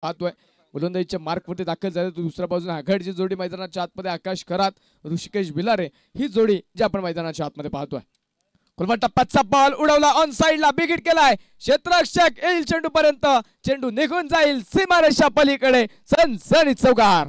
पाहतोय गोलंदाजीच्या मार्कवरती दाखल झाले. दुसऱ्या बाजूने आघाडीची जोडी मैदानाच्या आतमध्ये आकाश खरात ऋषिकेश भिलारे ही जोडी जी आपण मैदानाच्या आतमध्ये पाहतोय. कुलमा टप्प्याचा बॉल उडवला ऑन साइडला बिगिट केलाय. क्षेत्ररक्षक येईल चेंडू पर्यंत, चेंडू निघून जाईल सीमारेषा पलीकडे. सनसनीत चौकार.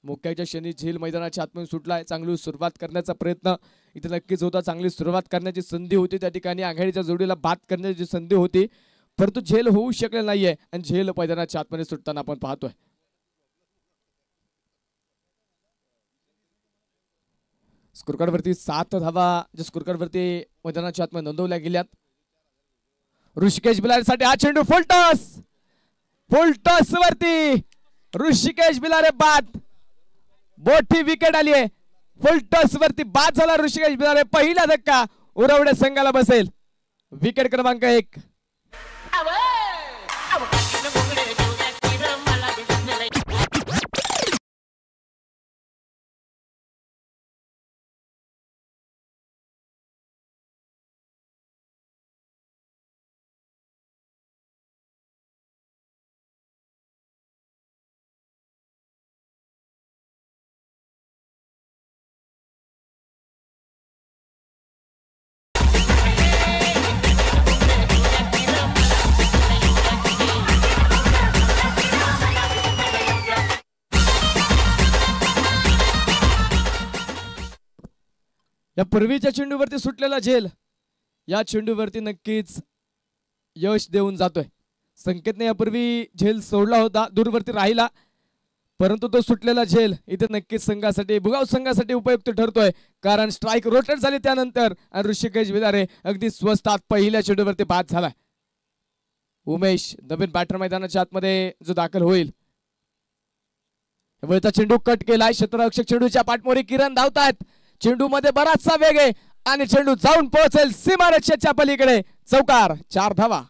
मोक्याच्या शनी झेल मैदानाच्या आतमध्ये सुटलाय. चांगली सुरुवात करण्याचा प्रयत्न इथे नक्कीच होता. चांगली सुरुवात करण्याची संधी होती त्या ठिकाणी. आघाडीच्या जोडीला बाद करण्याची संधी होती, परंतु झेल होऊ शकले नाहीये आणि झेल मैदानाच्या आतमध्ये सुटताना आपण पाहतोय. स्कोरकार्ड वरती 7 धावा ज्या स्कोरकार्ड वरती मैदानाच्या आतमध्ये नोंदवल्या गेल्यात. ऋषिकेश भिलारेसाठी हा चेंडू फुलटॉस वरती ऋषिकेश भिलारे बाद. मोठी विकेट आली आहे. फुलटॉस वरती बाद झाला ऋषिकेश भिलारे. पहिला धक्का उरवडे संघाला बसेल. विकेट क्रमांक 1. या पूर्वीच्या चेंडूवरती सुटलेला झेल या चेंडूवरती नक्कीच यश देऊन जातोय. संकेतने यापूर्वी झेल सोडला होता, दूरवरती राहिला, परंतु तो सुटलेला झेल इथे नक्कीच संघासाठी भुगाव संघासाठी उपयुक्त ठरतोय. कारण स्ट्राइक रोटेट झाली त्यानंतर ऋषिकेश भिलारे अगदी स्वस्तात पहिल्या चेंडूवरती बाद झालाय. उमेश नवीन बॅटर मैदानाच्या आतमध्ये जो दाखल होईल. वरचा चेंडू कट केलाय. क्षेत्ररक्षक चेंडूच्या पाठमोरी किरण धावतायत. चेंडू मध्ये बराचसा वेग आहे आणि चेंडू जाऊन पोहोचेल सीमारेषेच्या पलीकडे. चौकार. 4 धावा.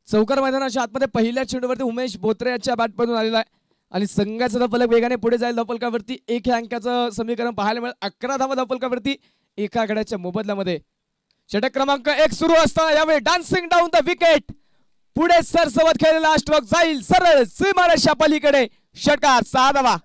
चौकार मैदानाच्या आतमध्ये पहिल्या चेंडूवरती उमेश बोत्रे याच्या बॅटमधून आलेला आहे आणि संघाचा फलक वेगाने पुढे जाईल. धावफलकावरती 1 या अंकाचं समीकरण पाहायला मिळेल. 11 धावा धावफलकावरती एका गड्याच्या मोबदल्यामध्ये. षटक क्रमांक 1 सुरू असताना यावेळी डान्सिंग डाऊन द विकेट पुढे सरसवत खेळलेला स्ट्रोक जाईल सरळ सीमारेषा पलीकडे. षटकार. 6 धावा.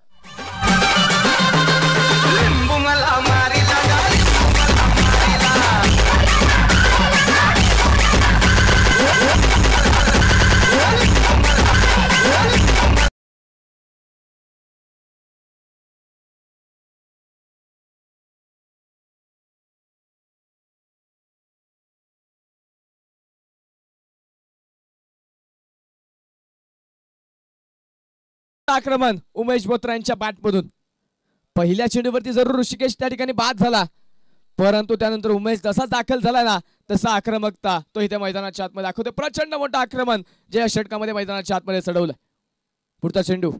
आक्रमण उमेश बोत्रा यांच्या बॅटमधून. पहिल्या चेंडूवरती जरूर ऋषिकेश त्या ठिकाणी बाद झाला, परंतु त्यानंतर उमेश जसा दाखल झाला ना तसा आक्रमकता तो इथे मैदानाच्या आतमध्ये दाखवते. प्रचंड मोठं आक्रमण जे या षटकामध्ये मैदानाच्या आतमध्ये चढवलं. पुढचा चेंडू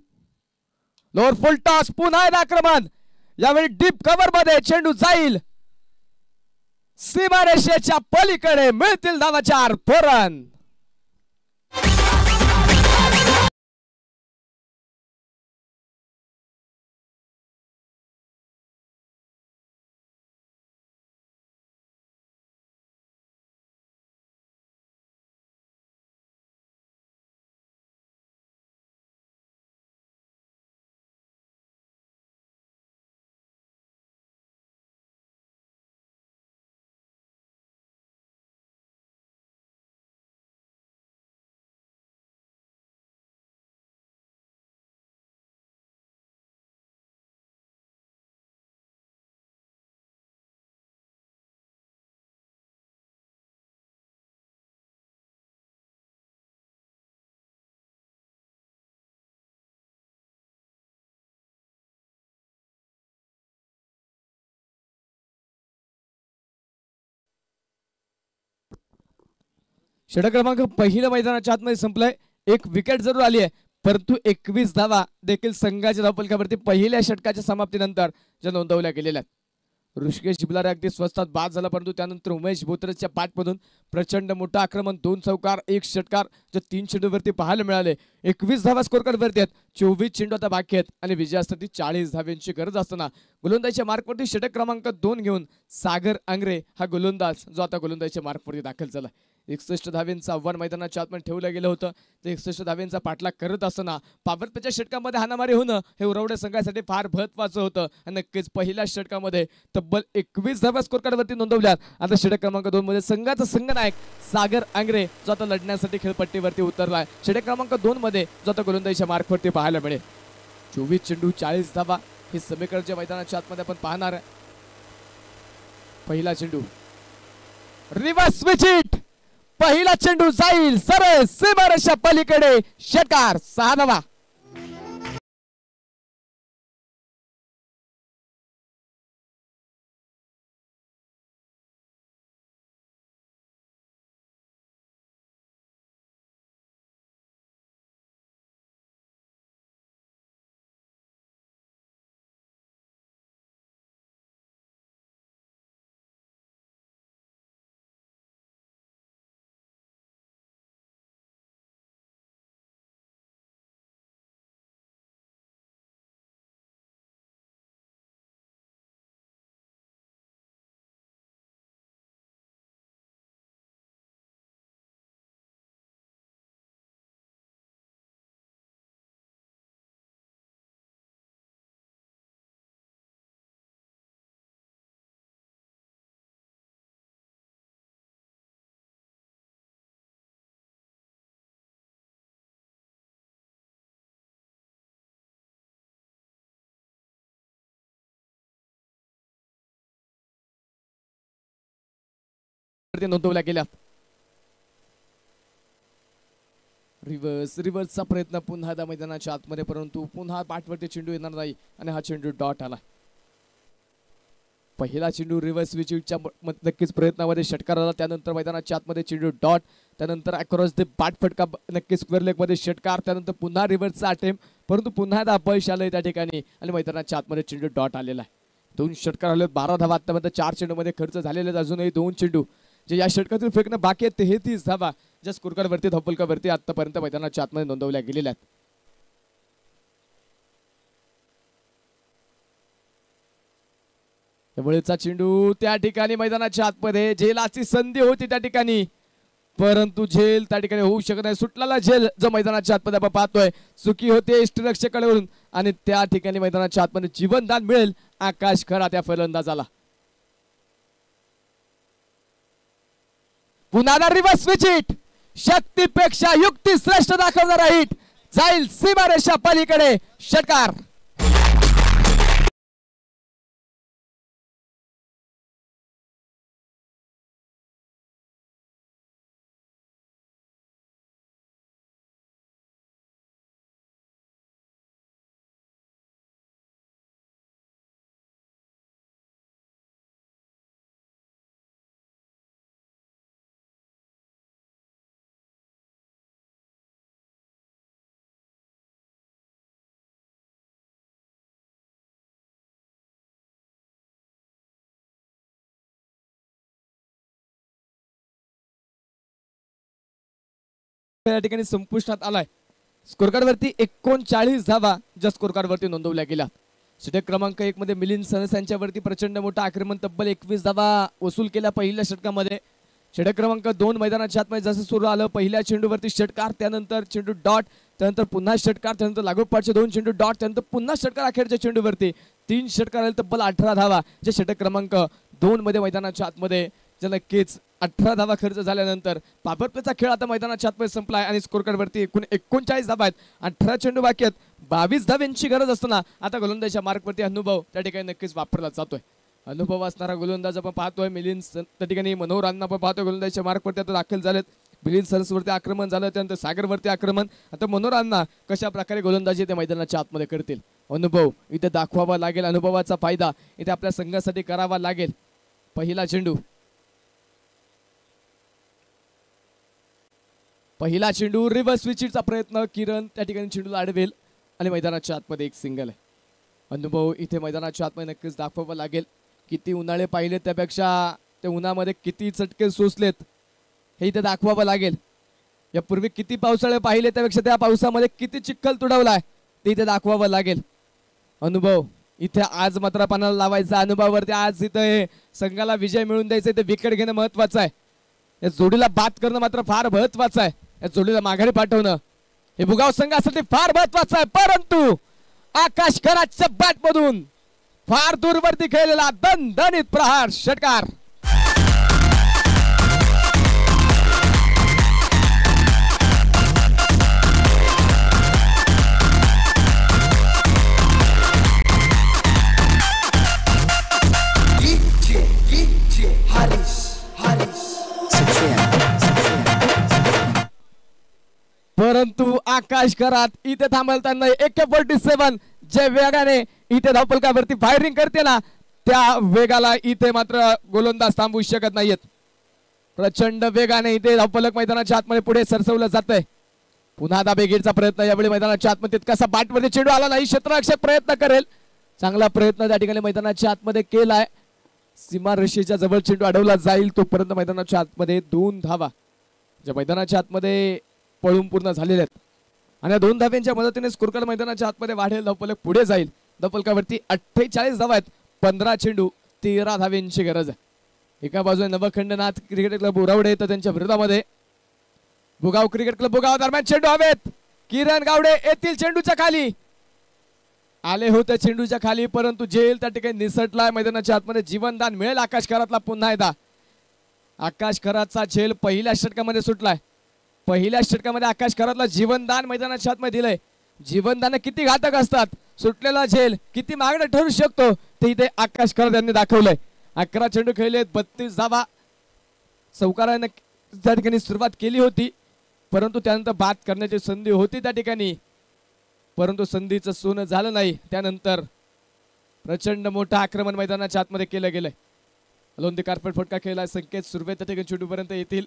लोअर फुल टॉस. पुन्हा आक्रमण. यावेळी डीप कव्हर मध्ये चेंडू जाईल सीमारेषेच्या पलीकडे. मिळतील धावा 4. 4 रन. षटक क्रमांक पहिलं मैदानाच्या आतमध्ये संपलंय. एक विकेट जरूर आली आहे, परंतु 21 धावा देखील संघाच्या धावफलकावरती पहिल्या षटकाच्या समाप्तीनंतर ज्या नोंदवल्या गेलेल्या आहेत. ऋषिकेश जिबलारे अगदी स्वस्तात बाद झाला, परंतु त्यानंतर उमेश बोतरेच्या पाठमधून प्रचंड मोठं आक्रमण, 2 चौकार 1 षटकार जे 3 चेंडूवरती पाहायला मिळाले. 21 धावा स्कोर कार्डवरती आहेत, 24 चेंडू आता बाकी आहेत आणि विजयासाठी 40 धाव्यांची गरज असताना गोलंदाजीच्या मार्कवरती षटक क्रमांक 2 घेऊन सागर आंग्रे हा गोलंदाज जो आता गोलंदाजीच्या मार्कवरती दाखल झाला. 61 धाव्यांचं आव्हान मैदानाच्या आतमध्ये ठेवलं गेलं होतं. ते 61 धाव्यांचा पाठलाग करत असताना पावरप्लेच्या षटकामध्ये हाणामारी होणं हे उरवडे संघासाठी फार महत्त्वाचं होतं आणि नक्कीच पहिल्या षटकामध्ये तब्बल 21 धावा स्कोर कार्डवरती नोंदवल्यात. आता षटक क्रमांक 2 मध्ये संघाचा संघनायक सागर आंग्रे जो आता लढण्यासाठी खेळपट्टीवरती उतरलाय. षटक क्रमांक 2 मध्ये जो आता गोलंदाजीच्या मार्कवरती पाहायला मिळेल. 24 चेंडू 40 धावा हे समीकरणच्या मैदानाच्या आतमध्ये आपण पाहणार आहे. पहिला चेंडू रिव्हर्स स्विच हिट, पहिला चेंडू जाईल सरळ सीमारेषा पलीकडे, षटकार 6 धावा. नोंदवल्या गेल्या. रिव्हर्सचा प्रयत्न पुन्हा त्या मैदानाच्या आतमध्ये, परंतु पुन्हा पाठवरती चेंडू येणार नाही आणि हा चेंडू डॉट आला. पहिला चेंडू रिव्हर्स स्विचच्या नक्कीच प्रयत्नामध्ये षटकार आला, त्यानंतर मैदानाच्या आतमध्ये चेंडू डॉट, त्यानंतर अक्रॉस द बाट फटका नक्कीच स्क्वेअर लेग मध्ये षटकार, त्यानंतर पुन्हा रिव्हर्सचा अटेम्प्ट, परंतु पुन्हा एकदा अपयश आलंय त्या ठिकाणी आणि मैदानाच्या आतमध्ये चेंडू डॉट आलेला आहे. 2 षटकार आले, 12 धावा आतापर्यंत 4 चेंडू मध्ये खर्च झालेले आहेत. अजूनही 2 चेंडू जे या षटकातून फेकणं बाकी आहेत, 33 धावा ज्या स्कोर कार्डवरती धावफलकावरती आतापर्यंत मैदानाच्या आतमध्ये नोंदवल्या गेलेल्या आहेत. त्यामुळेचा चेंडू त्या ठिकाणी मैदानाच्या आतमध्ये झेलाची संधी होती त्या ठिकाणी, परंतु झेल त्या ठिकाणी होऊ शकत नाही. सुटलेला झेल जो मैदानाच्या आतमध्ये आपण पाहतोय, चुकी होते यष्टीरक्षकाकडून आणि त्या ठिकाणी मैदानाच्या आतमध्ये जीवनदान मिळेल आकाश खरा त्या फलंदाजाला. पुन्हा रिव्हर्स स्विच हिट, शक्तीपेक्षा युक्ती श्रेष्ठ दाखवणारा हिट, जाईल सीमारेषा पलीकडे, षटकार. या ठिकाणी संपुष्टात आलाय. स्कोर कार्डवरती 39 धावा ज्या स्कोर कार्डवरती नोंदवल्या गेल्या. षटक क्रमांक 1 मध्ये मिलिंद सनस यांच्यावरती प्रचंड मोठा आक्रमण, तब्बल 21 धावा वसूल केल्या पहिल्या षटकामध्ये. षटक क्रमांक 2 मैदानाच्या आतमध्ये जसं सुरू आलं, पहिल्या चेंडूवरती षटकार, त्यानंतर चेंडू डॉट, त्यानंतर पुन्हा षटकार, त्यानंतर लागोपाठचे 2 चेंडू डॉट, त्यानंतर पुन्हा षटकार, अखेरच्या चेंडूवरती 3 षटकार आले, तब्बल 18 धावा जे षटक क्रमांक 2 मध्ये मैदानाच्या आतमध्ये जे नक्कीच 18 धावा खर्च झाल्यानंतर पावरप्लेचा खेळ आता मैदानाच्या आतमध्ये संपलाय आणि स्कोर कार्डवरती एकूण 39 धावा आहेत. 18 चेंडू बाकी आहेत, 22 धाव्यांची गरज असताना आता गोलंदाजीच्या मार्कवरती अनुभव त्या ठिकाणी नक्कीच वापरला जातोय. अनुभव असणारा गोलंदाज आपण पाहतोय. मिलिंद त्या ठिकाणी मनोहर अण्णा आपण पाहतोय गोलंदाजीच्या मार्कवरती आता दाखल झालेत. मिलिंद सरसवरती आक्रमण झालं, त्यानंतर सागरवरती आक्रमण. आता मनोहर अण्णा कशा प्रकारे गोलंदाजी ते मैदानाच्या आतमध्ये करतील, अनुभव इथे दाखवावा लागेल. अनुभवाचा फायदा इथे आपल्या संघासाठी करावा लागेल. पहिला चेंडू पहिला चेंडू रिव्हर्स स्विचिंगचा प्रयत्न, किरण त्या ठिकाणी चेंडूला अडवेल आणि मैदानाच्या आतमध्ये एक सिंगल आहे. अनुभव इथे मैदानाच्या आतमध्ये नक्कीच दाखवावा लागेल. किती उन्हाळे पाहिले त्यापेक्षा त्या उन्हामध्ये किती चटके सोसलेत हे इथे दाखवावं लागेल. यापूर्वी किती पावसाळे पाहिले त्यापेक्षा त्या पावसामध्ये किती चिखल तुडवलाय ते इथे दाखवावं लागेल. अनुभव इथे आज मात्र पानाला लावायचा, अनुभवावरती आज इथे संघाला विजय मिळवून द्यायचा, इथे विकेट घेणं महत्वाचं आहे. या जोडीला बाद करणं मात्र फार महत्वाचं आहे. या जोडीला माघारी पाठवणं हे भुगाव संघासाठी फार महत्वाचं आहे. परंतु आकाश खराच्या बॅट मधून फार दूरवरती खेळलेला दणदणीत प्रहार, षटकार. परंतु आकाश खरात इथे थांबवताना AK-47 जे वेगाने इथे धावपलकावरती फायरिंग करते ना, त्या वेगाला इथे मात्र गोलंदाज थांबवू शकत नाहीयेत. प्रचंड वेगाने इथे धावपलक मैदानाच्या आतमध्ये पुढे सरसवलं जातंय. पुन्हा दाबेगीरचा प्रयत्न, यावेळी मैदानाच्या आतमध्ये तितकासा बाटमध्ये चेंडू आला नाही. क्षेत्ररक्षक प्रयत्न करेल, चांगला प्रयत्न त्या ठिकाणी मैदानाच्या आतमध्ये केलाय. सीमारेषेच्या जवळ चेंडू अडवला जाईल तोपर्यंत मैदानाच्या आतमध्ये 2 धावा ज्या मैदानाच्या आतमध्ये पळून पूर्ण झालेले आहेत आणि 2 धाव्यांच्या मदतीने स्कोर कार्ड मैदानाच्या आतमध्ये वाढेल. धावपलक पुढे जाईल. धावपलकावरती 48 धावा आहेत. 15 चेंडू 13 धाव्यांची गरज आहे. एका बाजूने नवखंडनाथ क्रिकेट क्लब उरावडे तर त्यांच्या विरोधामध्ये भुगाव क्रिकेट क्लब भुगाव दरम्यान चेंडू हवेत. किरण गावडे येथील चेंडूच्या खाली आले होते, चेंडूच्या खाली, परंतु जेल त्या ठिकाणी निसटलाय. मैदानाच्या आतमध्ये जीवनदान मिळेल आकाश खरातला पुन्हा एकदा. आकाश खरातचा झेल पहिल्या षटकामध्ये सुटलाय. पहिल्या षटकामध्ये आकाश खरातला जीवनदान मैदानाच्या आतमध्ये दिलंय. जीवनदान किती घातक असतात, सुटलेला झेल किती मागणं ठरू शकतो ते इथे आकाश खरात यांनी दाखवलंय. 11 चेंडू खेळले, 32 धावा. चौकाराने त्या ठिकाणी सुरुवात केली होती, परंतु त्यानंतर बाद करण्याची संधी होती त्या ठिकाणी, परंतु संधीचं सोनं झालं नाही. त्यानंतर प्रचंड मोठं आक्रमण मैदानाच्या आतमध्ये केलं गेलंय. लोंदी कार्पेट फटका खेळला. संकेत सुर्वे त्या ठिकाणी चेंडूपर्यंत येतील.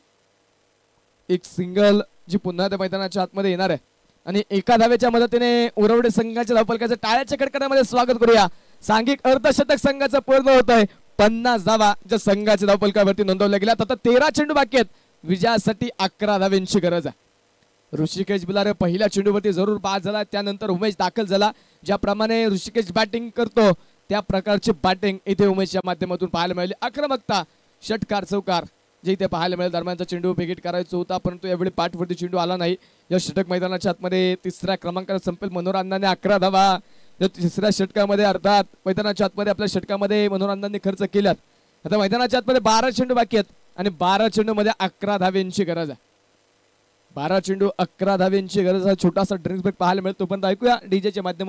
एक सिंगल जी पुन्हा त्या मैदानाच्या आतमध्ये येणार आहे आणि एका धावेच्या मदतीने उरवडे संघाच्या धावपलकाचं टाळ्याच्या कडकडामध्ये स्वागत करूया. सांघिक अर्धशतक संघाचं पूर्ण होत आहे. 50 धावा ज्या संघाच्या धावपलकावरती नोंदवल्या गेल्या. आता 13 चेंडू बाकी आहेत. विजयासाठी 11 धाव्यांची गरज आहे. ऋषिकेश बिलारे पहिल्या चेंडूवरती जरूर बाद झाला, त्यानंतर उमेश दाखल झाला. ज्याप्रमाणे ऋषिकेश बॅटिंग करतो त्या प्रकारची बॅटिंग इथे उमेशच्या माध्यमातून पाहायला मिळाली. आक्रमकता, षटकार, चौकार जे इथे पाहायला मिळेल. दरम्यानचा चेंडू विकेट करायचा होता, परंतु यावेळी पाठवरती चेंडू आला नाही. या षटक मैदानाच्या आतमध्ये 3ऱ्या क्रमांकाला संपेल. मनोहर अण्णांनी 11 धावा या 3ऱ्या षटकामध्ये, अर्थात मैदानाच्या आतमध्ये आपल्या षटकामध्ये मनोहर अण्णांनी खर्च केल्यात. आता मैदानाच्या आतमध्ये 12 चेंडू बाकी आहेत आणि 12 चेंडू मध्ये 11 धाव्यांची गरज आहे. 12 चेंडू 11 धाव्यांची गरज. छोटासा ड्रिंक्स ब्रेक पाहायला मिळतो, पण ऐकूया डीजेच्या माध्यमातून.